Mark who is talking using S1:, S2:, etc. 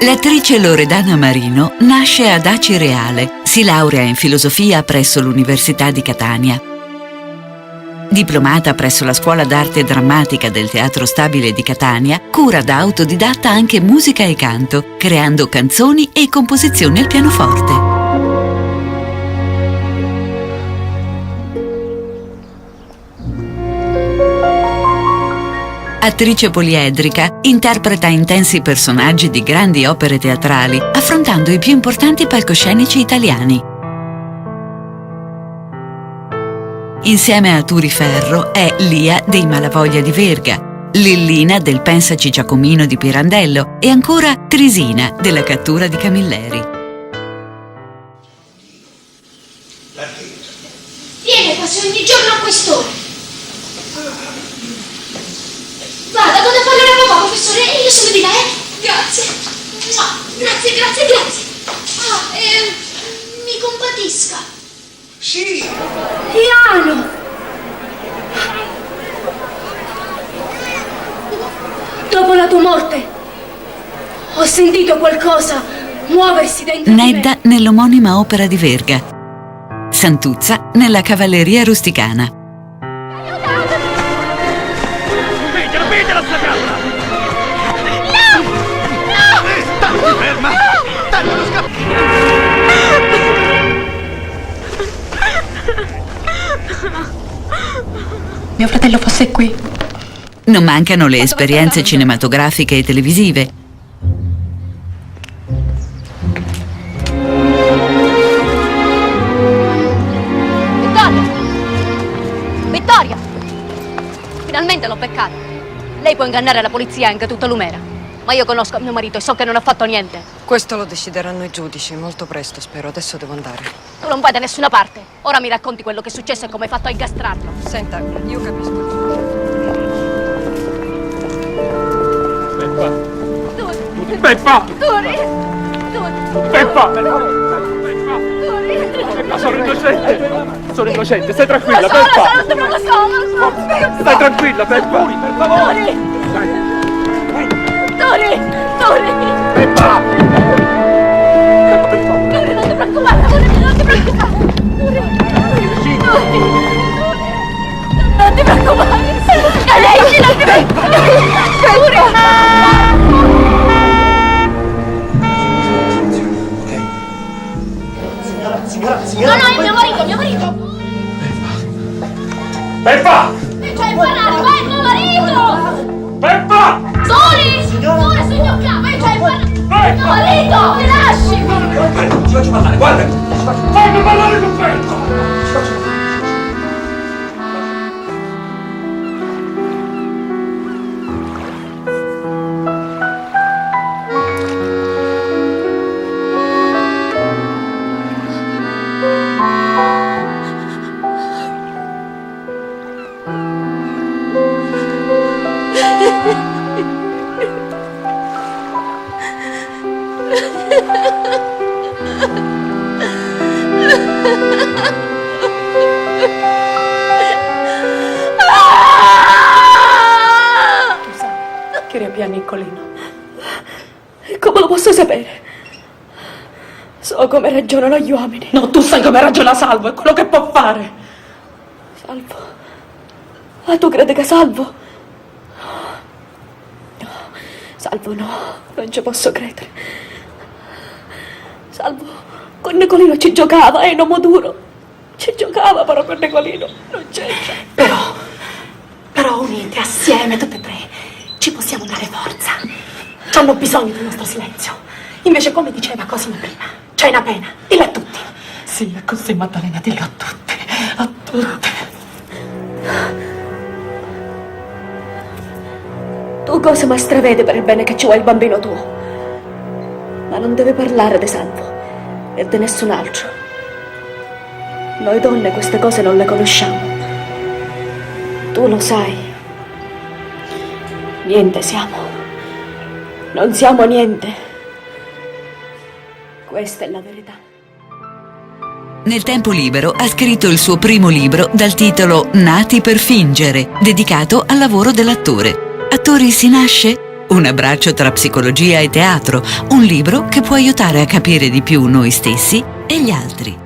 S1: L'attrice Loredana Marino nasce ad Acireale, si laurea in filosofia presso l'Università di Catania. Diplomata presso la Scuola d'Arte Drammatica del Teatro Stabile di Catania, cura da autodidatta anche musica e canto, creando canzoni e composizioni al pianoforte. Attrice poliedrica, interpreta intensi personaggi di grandi opere teatrali, affrontando i più importanti palcoscenici italiani. Insieme a Turi Ferro è Lia dei Malavoglia di Verga, Lillina del Pensaci Giacomino di Pirandello e ancora Trisina della Cattura di Camilleri.
S2: Viene quasi ogni giorno a quest'ora. Vada, vado a parlare a papà, professore, e io sono di là, Grazie. Grazie. Mi compatisca.
S3: Sì.
S2: Piano. Dopo la tua morte, ho sentito qualcosa muoversi dentro di me.
S1: Nedda nell'omonima opera di Verga. Santuzza nella Cavalleria Rusticana.
S3: Vedela sta capra!
S2: No!
S3: Stai ferma! Dai, non scappa!
S4: Mio fratello fosse qui.
S1: Non mancano le esperienze cinematografiche e televisive.
S5: Vittoria! Finalmente l'ho beccata. Lei può ingannare la polizia e anche tutta l'Umera, ma io conosco mio marito e so che non ha fatto niente.
S4: Questo lo decideranno i giudici, molto presto spero, adesso devo andare.
S5: Tu non vai da nessuna parte. Ora mi racconti quello che è successo e come hai fatto a incastrarlo.
S4: Senta, io capisco.
S3: Peppa!
S5: Turi!
S3: Peppa!
S5: Turi!
S3: Peppa, sono innocente, stai tranquilla,
S5: Lo so,
S3: Peppa!
S5: non te lo so!
S3: Stai tranquilla, Peppa! Per favore!
S5: Turi!
S3: Peppa!
S5: Turi, non ti preoccupare! Non ti preoccupare! Non ti preoccupare! E lei, non ti preoccupare!
S2: Signora, no, è mio marito!
S3: Peppa!
S2: Cioè, parlare, vai, mio marito!
S3: Peppa!
S2: Soli, signor capo, cioè, parlare! Mio marito, mi lasci!
S3: Ti faccio parlare, guarda! Fammi parlare con Peppa!
S4: Che riabbia Nicolino.
S6: Come lo posso sapere? So come ragionano gli uomini.
S4: No, tu sai come ragiona Salvo, è quello che può fare.
S6: Salvo? Ah, tu credi che Salvo? No, Salvo no, non ci posso credere. Salvo con Nicolino ci giocava, un uomo duro. Ci giocava però con Nicolino, non c'entra.
S4: Però uniti assieme, tutte e tre, ci possiamo dare forza. Hanno bisogno del nostro silenzio. Invece, come diceva Cosimo prima, c'è una pena, dillo a tutti. Sì, è così, Maddalena, dillo a tutti, a tutti.
S6: Tu cosa mai stravedi per il bene che ci vuoi il bambino tuo? Ma non deve parlare di Salvo e di nessun altro. Noi donne queste cose non le conosciamo. Tu lo sai. Niente siamo. Non siamo niente. Questa è la verità.
S1: Nel tempo libero ha scritto il suo primo libro dal titolo Nati per fingere, dedicato al lavoro dell'attore. Attori si nasce Un abbraccio tra psicologia e teatro, un libro che può aiutare a capire di più noi stessi e gli altri.